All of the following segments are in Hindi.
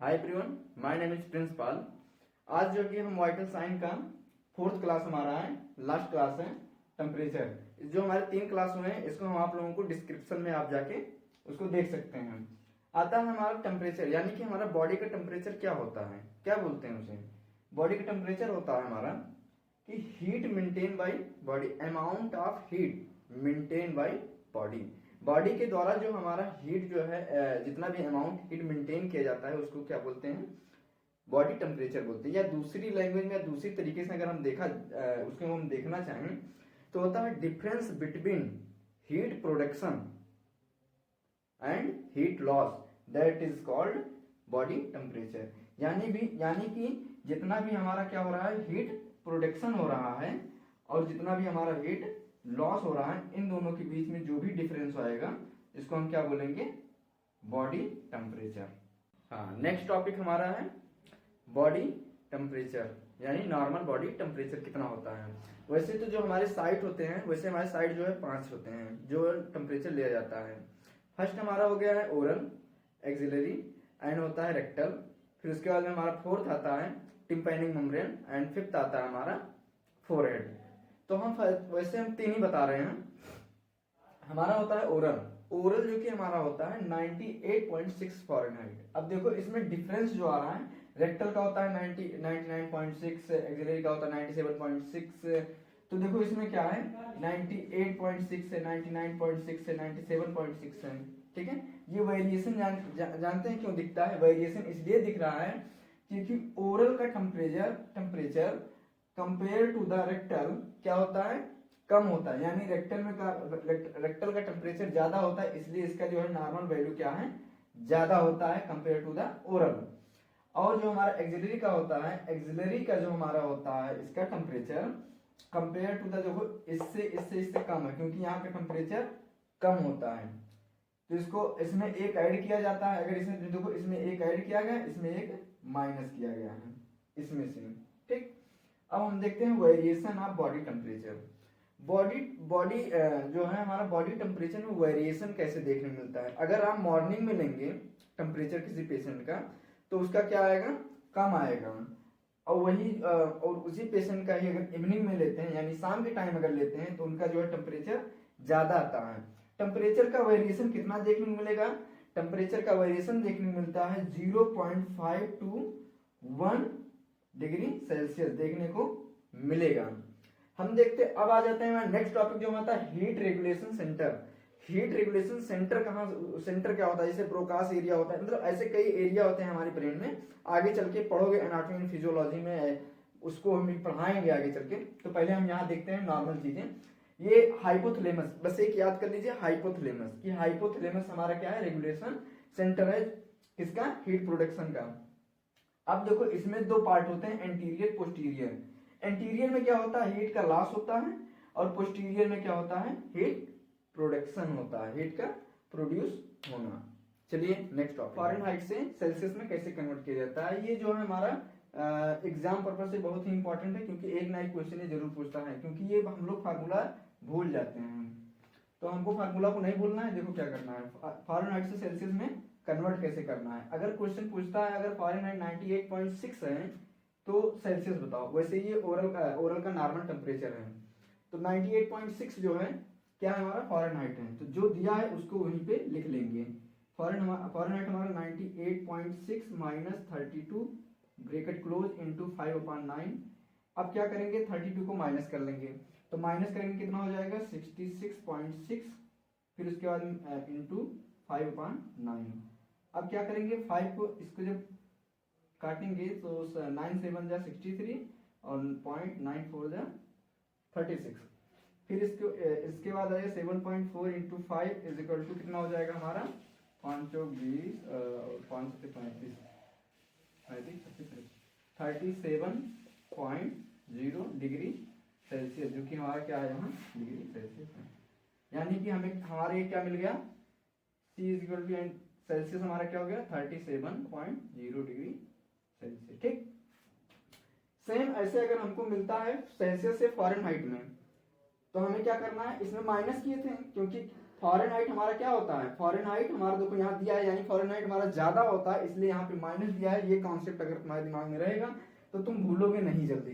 Hi everyone, my name is Prince Pal. आज जो कि हम वाइटल साइन का 4th क्लास हमारा है, लास्ट क्लास है टेम्परेचर। जो हमारे 3 क्लास हुए हैं इसको हम आप लोगों को डिस्क्रिप्शन में आप जाके उसको देख सकते हैं। आता है हमारा टेम्परेचर, यानी कि हमारा बॉडी का टेम्परेचर क्या होता है, क्या बोलते हैं उसे। बॉडी का टेम्परेचर होता है हमारा कि heat maintain by body, amount of heat maintain by body. Body के द्वारा जो हमारा हीट जो है जितना भी अमाउंट हीट मेंटेन किया जाता है उसको क्या बोलते हैं, बॉडी टेम्परेचर बोलते हैं। या दूसरी लैंग्वेज में या दूसरी तरीके से अगर हम उसको हम देखना चाहें तो होता है difference between heat production and heat loss, that is called body temperature. यानी कि जितना भी हमारा क्या हो रहा है, हीट प्रोडक्शन हो रहा है और जितना भी हमारा हीट लॉस हो रहा है, इन दोनों के बीच में जो भी डिफरेंस आएगा इसको हम क्या बोलेंगे, बॉडी टेम्परेचर। हाँ, नेक्स्ट टॉपिक हमारा है बॉडी टेम्परेचर, यानी नॉर्मल बॉडी टेम्परेचर कितना होता है। वैसे तो जो हमारे साइट होते हैं, वैसे हमारे साइट जो है 5 होते हैं जो टेम्परेचर लिया जाता है। फर्स्ट हमारा हो गया है ओरल, एक्सिलरी, एंड होता है रेक्टल। फिर उसके बाद में हमारा 4th आता है टिम्पैनिक मेम्ब्रेन, एंड 5th आता है हमारा फोरहेड। तो हम वैसे हम 3 ही बता रहे हैं। हमारा होता है ओरल। ओरल जो कि हमारा होता है 98.6 फ़ारेनहाइट। अब देखो इसमें डिफरेंस जो आ रहा है, रेक्टल का होता है 99.6, एक्सिलरी का होता है 97.6। तो देखो इसमें क्या है, 98.6 है, 99.6 है, 97.6 है। ठीक है, ये वेरिएशन जानते हैं क्यों दिखता है। वेरिएशन इसलिए दिख रहा है क्योंकि ओरल का temperature compare to the rectal क्या होता है, कम होता है। यानी रेक्टल का टेम्परेचर ज्यादा होता है, इसलिए इसका जो है नॉर्मल वैल्यू क्या है, ज्यादा होता है कंपेयर टू द ओरल। और जो हमारा एक्सिलरी का होता है, एक्सिलरी का जो हमारा होता है इसका टेम्परेचर कंपेयर टू द, देखो इससे कम है क्योंकि यहाँ पे टेम्परेचर कम होता है। तो इसको इसमें एक ऐड किया जाता है। अगर इसमें देखो इसमें एक ऐड किया गया, इसमें एक माइनस किया गया है इसमें से। ठीक, अब हम देखते हैं variation of body temperature. Body जो है हमारा बॉडी टेम्परेचर में वेरिएशन कैसे देखने मिलता है। अगर आप मॉर्निंग में लेंगे टेम्परेचर किसी पेशेंट का तो उसका क्या आएगा, कम आएगा। और वही और उसी पेशेंट का ही अगर इवनिंग में लेते हैं, यानी शाम के टाइम अगर लेते हैं, तो उनका जो है टेम्परेचर ज्यादा आता है। टेम्परेचर का वेरिएशन कितना देखने को मिलेगा, टेम्परेचर का वेरिएशन देखने को मिलता है 0.5 to 1 डिग्री सेल्सियस देखने को मिलेगा। हम देखते, अब आ जाते हैं नेक्स्ट टॉपिक जो हमारा heat regulation centre. Heat regulation centre कहाँ, सेंटर क्या होता है, जैसे प्रोकास एरिया होता है, मतलब ऐसे कई एरिया होते हैं हमारे ब्रेन में। आगे चल के पढ़ोगे एनाटॉमी एंड फिजियोलॉजी में, उसको हम पढ़ाएंगे आगे चल के। तो पहले हम यहाँ देखते हैं नॉर्मल चीजें। ये हाइपोथैलेमस, बस एक याद कर लीजिए हाइपोथैलेमस, कि हाइपोथैलेमस हमारा क्या है, रेगुलेशन सेंटर है किसका, हीट प्रोडक्शन का। अब देखो इसमें 2 पार्ट होते हैं, एंटीरियर पोस्टीरियर। एंटीरियर में क्या होता है, हीट का लॉस होता है, और पोस्टीरियर में क्या होता है, हीट प्रोडक्शन होता है, हीट का प्रोड्यूस होना। चलिए नेक्स्ट टॉपिक, फ़ारेनहाइट से सेल्सियस में कैसे कन्वर्ट किया जाता है। ये जो है हमारा एग्जाम पर्पज से बहुत ही इंपॉर्टेंट है, क्योंकि एक ना एक क्वेश्चन ये जरूर पूछता है, क्योंकि ये हम लोग फार्मूला भूल जाते हैं। तो हमको फार्मूला को नहीं भूलना है। देखो क्या करना है, फ़ारेनहाइट से सेल्सियस में कन्वर्ट कैसे करना है। अगर क्वेश्चन पूछता है, अगर फ़ारेनहाइट 98.6 है तो सेल्सियस बताओ। वैसे ये ओरल का नॉर्मल टेम्परेचर है, तो 98.6 जो है क्या है, हमारा फ़ारेनहाइट है। तो जो दिया है उसको वहीं पे लिख लेंगे। फ़ारेनहाइट हमारा 98.6 माइनस 32 ब्रैकेट क्लोज इंटू 5/9। अब क्या करेंगे, 32 को माइनस कर लेंगे, तो माइनस करेंगे कितना हो जाएगा, 66.6। फिर उसके बाद इंटू 5/9। अब क्या करेंगे, 5 को इसको जब काटेंगे तो 9 7 जा 63 और 0.94 जा 36। फिर इसके बाद आएगा 7.4 इंटू 5 इज इक्वल टू कितना हो जाएगा हमारा, 5 20 और 5 से 35 37.0 डिग्री सेल्सियस, जो कि हमारा क्या है यहाँ, डिग्री सेल्सियस है। यानी कि हमें हमारे क्या मिल गया, C is equal to Celsius हमारा क्या हो गया, 37.0 डिग्री सेल्सियस। ठीक, सेम ऐसे अगर हमको मिलता है सेल्सियस से फ़ारेनहाइट में, तो हमें क्या करना है, इसमें माइनस किए थे क्योंकि फॉरेनहाइट हमारा क्या होता है, फॉरेनहाइट हमारा देखो यहाँ दिया है, यानी फॉरेनहाइट हमारा ज्यादा होता है, इसलिए यहाँ पे माइनस दिया है। ये कॉन्सेप्ट अगर तुम्हारे दिमाग में रहेगा तो तुम भूलोगे नहीं जल्दी।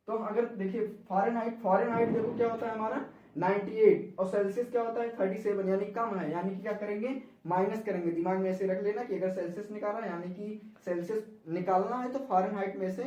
तो अगर देखिए फॉरेनहाइट, फॉरेनहाइट देखो क्या होता है हमारा 98 और सेल्सियस क्या होता है 37, यानी कम है, यानी कि क्या करेंगे माइनस करेंगे। दिमाग में ऐसे रख लेना कि अगर सेल्सियस निकाला यानी कि सेल्सियस निकालना है तो फॉरेनहाइट में से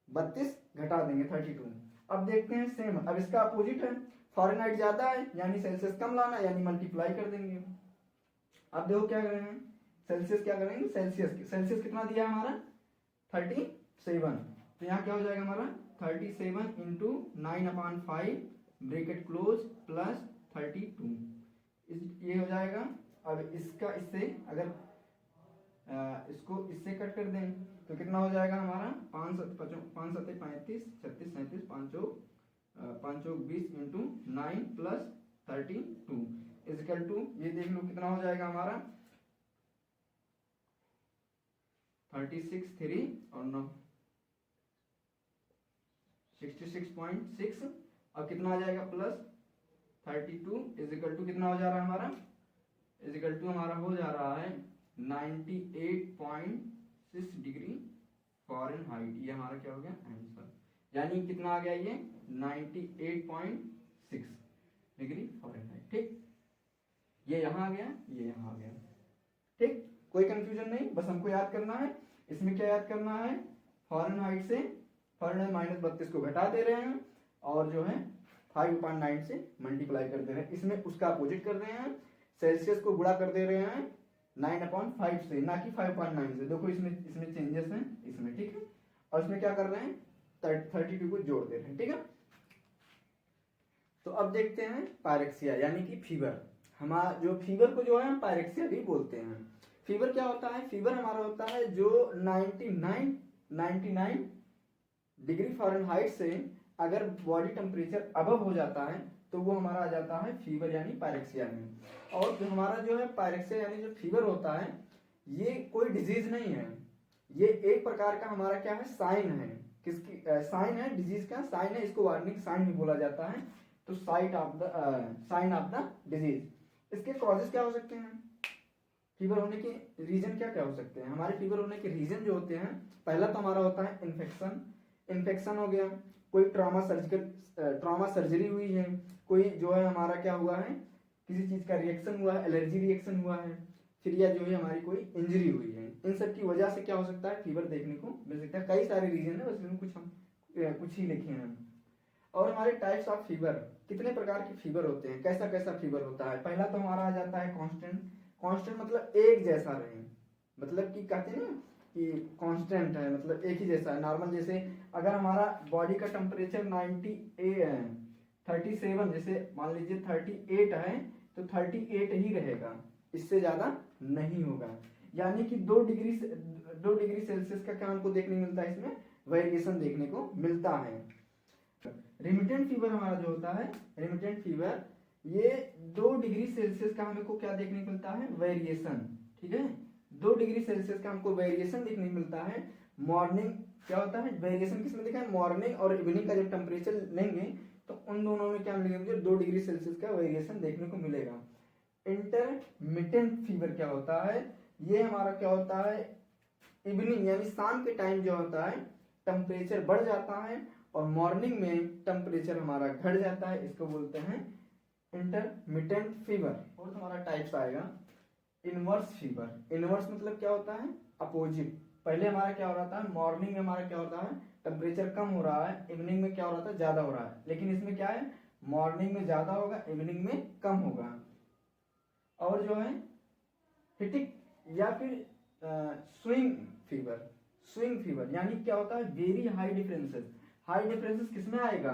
32 घटा देंगे 32। अब देखते हैं सेम, अब इसका अपोजिट है, फॉरेनहाइट ज्यादा है यानी सेल्सियस कम लाना, यानी मल्टीप्लाई कर देंगे। अब देखो क्या करेंगे, सेल्सियस क्या करेंगे, सेल्सियस कितना दिया है हमारा 37, तो यहाँ क्या हो जाएगा हमारा 37 इंटू 9/5 ब्रैकेट क्लोज प्लस 32, ये हो जाएगा। अब इसका इससे अगर इसको इससे कट कर दें तो कितना हो जाएगा हमारा 5 7 35 36 37 5 20 इंटू 9 प्लस 32 इजिकल टू, ये देख लो कितना हो जाएगा हमारा 36 3 और 9 66.6, अब कितना आ जाएगा प्लस 32 इजिकल टू कितना हो जा रहा है हमारा, इजिकल टू हमारा हो जा रहा है 98.6 डिग्री फॉरेनहाइट। ये हमारा क्या हो गया आंसर, यानी कितना आ गया ये 98.6 डिग्री फॉरेनहाइट। ठीक, ये यहाँ आ गया, ये यहाँ आ गया। ठीक, कोई कंफ्यूजन नहीं, बस हमको याद करना है। इसमें क्या याद करना है, फॉरेनहाइट से फॉरेनहाइट -32 को घटा दे रहे हैं और जो है 5/9 से मल्टीप्लाई कर दे रहे हैं। इसमें उसका अपोजिट कर रहे हैं, सेल्सियस को गुणा कर दे रहे हैं 9/5 से, ना कि 5/9 से। देखो इसमें चेंजेस हैं इसमें, ठीक है। और इसमें क्या कर रहे हैं 32 को जोड़ दे रहे हैं, ठीक है। तो अब देखते हैं पायरेक्सिया यानी कि फीवर। हमारा जो फीवर को जो है हम पायरेक्सिया भी बोलते हैं। फीवर क्या होता है, फीवर हमारा होता है जो 99 डिग्री फॉरेनहाइट से अगर बॉडी टेम्परेचर अबव हो जाता है तो वो हमारा आ जाता है फीवर यानी पायरेक्सिया में। और जो हमारा जो है पायरेक्सिया यानी जो फीवर होता है ये कोई डिजीज नहीं है, ये एक प्रकार का हमारा क्या है साइन है। किसकी साइन है, डिजीज का साइन है, इसको वार्निंग साइन भी बोला जाता है। तो साइन ऑफ द डिजीज। इसके कॉजेज क्या हो सकते हैं, फीवर होने के रीजन क्या क्या हो सकते हैं। हमारे फीवर होने के रीजन जो होते हैं, पहला तो हमारा होता है इन्फेक्शन हो गया, कोई ट्रॉमा सर्जरी हुई है, कोई जो है हमारा क्या हुआ है किसी चीज का रिएक्शन हुआ है, एलर्जी रिएक्शन हुआ है, फिर या जो है हमारी कोई इंजरी हुई है। इन सब की वजह से क्या हो सकता है फीवर देखने को मिल सकता है। कई सारे रीजन है, बस इसमें कुछ ही लिखे हैं। और हमारे टाइप्स ऑफ फीवर, कितने प्रकार के फीवर होते हैं, कैसा कैसा फीवर होता है। पहला तो हमारा आ जाता है कांस्टेंट मतलब एक जैसा रहे, मतलब कि कहते हैं ना कि कांस्टेंट है मतलब एक ही जैसा है नॉर्मल। जैसे अगर हमारा बॉडी का टेम्परेचर 37 जैसे मान लीजिए 38 है तो 38 ही रहेगा, इससे ज्यादा नहीं होगा। यानी कि 2 डिग्री सेल्सियस का क्या हमको देखने मिलता है, इसमें वेरिएशन देखने को मिलता है। रिमिटेंट फीवर हमारा जो होता है, रिमिटेंट फीवर ये 2 डिग्री सेल्सियस का हमको क्या देखने को मिलता है वेरिएशन, ठीक है। 2 डिग्री सेल्सियस का हमको वेरिएशन देखने को मिलता है। मॉर्निंग क्या होता है वेरिएशन किसमें देखा है, मॉर्निंग और इवनिंग का जब टेम्परेचर लेंगे तो उन दोनों में क्या मिलेगा मुझे 2 डिग्री सेल्सियस का वेरिएशन देखने को मिलेगा। इंटरमिटेंट फीवर क्या होता है, ये हमारा क्या होता है इवनिंग यानी शाम के टाइम जो होता है टेम्परेचर बढ़ जाता है और मॉर्निंग में टेम्परेचर हमारा घट जाता है, इसको बोलते हैं इंटरमिटेंट फीवर। और हमारा टाइप्स आएगा इनवर्स फीवर। इनवर्स मतलब क्या होता है अपोजिट। पहले हमारा क्या हो रहा था मॉर्निंग में हमारा क्या होता है टेम्परेचर कम हो रहा है, इवनिंग में क्या हो रहा था ज्यादा हो रहा है। लेकिन इसमें क्या है मॉर्निंग में ज्यादा होगा इवनिंग में कम होगा। और जो है हिटिक या फिर स्विंग फीवर यानी क्या होता है वेरी हाई डिफरेंसेस किसमें आएगा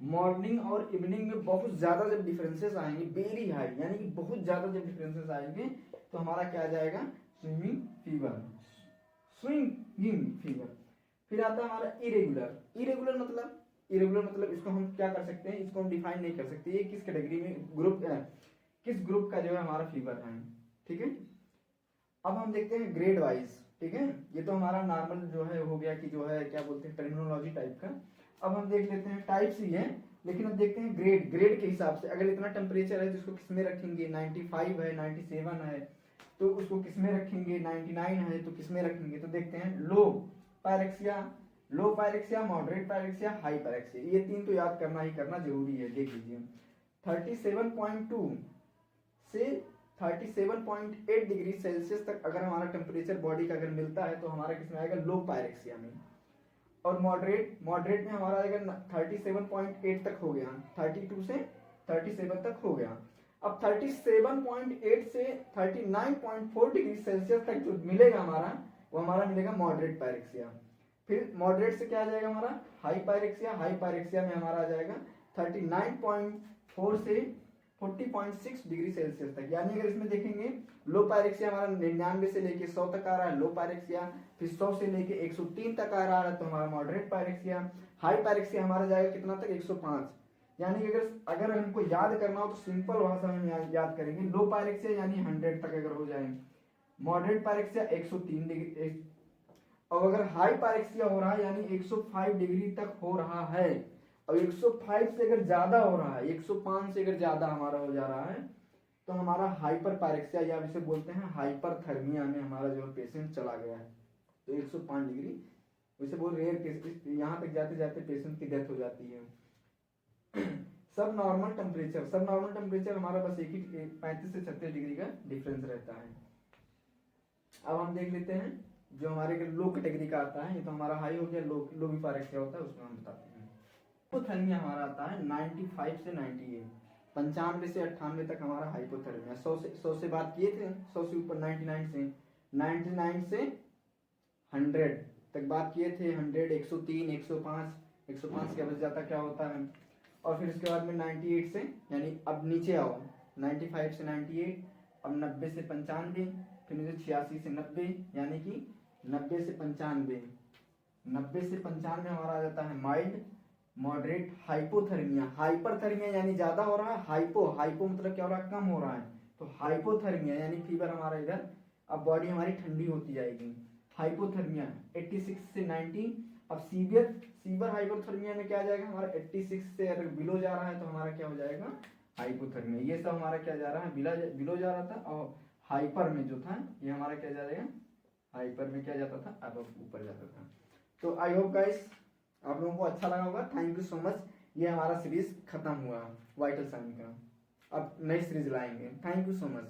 मॉर्निंग और इवनिंग में बहुत ज्यादा जब डिफरेंसेस आएंगे वेरी हाई यानी कि बहुत ज्यादा जब डिफरेंसेस आएंगे तो हमारा क्या जाएगा स्विंगिंग फीवर। फिर आता है हमारा इरेगुलर मतलब इसको हम क्या कर सकते हैं, इसको हम डिफाइन नहीं कर सकते ये किस कैटेगरी में किस ग्रुप का जो है हमारा फीवर है, ठीक है। अब हम देखते हैं ग्रेड वाइज, ठीक है। ये तो हमारा नॉर्मल जो है हो गया कि जो है क्या बोलते हैं टर्मिनोलॉजी टाइप का। अब हम देख लेते हैं टाइप्स ही है लेकिन अब देखते हैं ग्रेड, ग्रेड के हिसाब से अगर इतना टेम्परेचर है तो इसको किस में रखेंगे, 95 है, 97 है तो उसको किस में रखेंगे, 99 है तो किस में रखेंगे। तो देखते हैं low pyrexia, low pyrexia, moderate pyrexia, high pyrexia, ये तीन तो याद करना ही करना जरूरी है। देख लीजिए 37.2 से 37.8 डिग्री सेल्सियस तक अगर हमारा टेम्परेचर बॉडी का अगर मिलता है तो हमारा किसमें आएगा, लो पायरेक्सिया में। और मॉडरेट, मॉडरेट में हमारा आएगा 37.8 तक हो गया, 32 से 37 तक हो गया। अब 37.8 से 39.4 डिग्री सेल्सियस तक जो मिलेगा हमारा, वो हमारा मिलेगा मॉडरेट पायरेक्सिया। फिर मॉडरेट से क्या आ जाएगा हमारा, हाई पायरेक्सिया, हाई पायरेक्सिया में हमारा आ जाएगा 39.4 से 40.6 डिग्री सेल्सियस तक। यानी अगर इसमें देखेंगे लो पायरेक्सिया हमारा 99 से लेके 100 तक आ रहा है लो पायरेक्सिया, फिर 100 से लेके 103 तक आ रहा है तो हमारा मॉडरेट पायरेक्सिया। हाई पायरेक्सिया हमारा जाएगा कितना तक, 105। यानी कि अगर हमको याद करना हो तो सिंपल भाषा में याद करेंगे, लो पायरेक्सिया यानी 100 तक अगर हो जाए, मॉडरेट पायरेक्सिया 103 डिग्री, और अगर हाई पायरेक्सिया हो रहा है यानी 105 डिग्री तक हो रहा है, और 105 से अगर ज्यादा हो रहा है, 105 से अगर ज्यादा हमारा हो जा रहा है तो हमारा हाइपर पायरेक्सिया या इसे बोलते हैं हाइपरथर्मिया में हमारा जो पेशेंट चला गया है। तो 105 डिग्री वैसे बहुत रेयर केस, यहाँ तक जाते जाते पेशेंट की डेथ हो जाती है। सब नॉर्मल टेम्परेचर, सब नॉर्मल टेम्परेचर हमारा बस एक ही 35 से 36 डिग्री का डिफरेंस रहता है। अब हम देख लेते हैं जो हमारे लो कैटेगरी का आता है, ये तो हमारा हाई हो गया, लो भी पायरेक्सिया होता है उसमें हम बताते हैं। हाइपोथर्मिया हमारा आता है 95 से 98, 95 से 98 तक हमारा हाइपोथर्मिया। 100 से बात किए थे, 100 से ऊपर 99 से 100 तक बात किए थे, 100, 103, 105 के बच जाता क्या होता है। और फिर उसके बाद में 98 से, यानी अब नीचे आओ 95 से 98, अब 90 से 95, फिर 86 से 90, यानी कि 90 से 95, 90 से 95 हमारा आ जाता है माइल्ड, मॉडरेट, हाइपोथर्मिया। हाइपरथर्मिया यानी ज्यादा हो रहा है, हाइपो, हाइपो मतलब क्या हो रहा है, कम हो रहा है, तो हाइपोथर्मिया यानी फीवर हमारा इधर, अब बॉडी हमारी ठंडी होती जाएगी। हाइपोथर्मिया 86 से 90। अब सीवियर, सीवियर हाइपोथर्मिया में क्या आ जाएगा हमारा, 86 से अगर बिलो जा रहा है तो हमारा क्या हो जाएगा, हाइपोथर्मिया। ये सब हमारा क्या जा रहा है, बिलो जा रहा था, और हाइपर में जो था ये हमारा क्या जा जाएगा, हाइपर में क्या जाता था, अब ऊपर जाता था। तो आई होप गाइस आप लोगों को अच्छा लगा होगा। Thank you so much. ये हमारा सीरीज खत्म हुआ वाइटल साइन का, अब नई सीरीज लाएंगे। Thank you so much.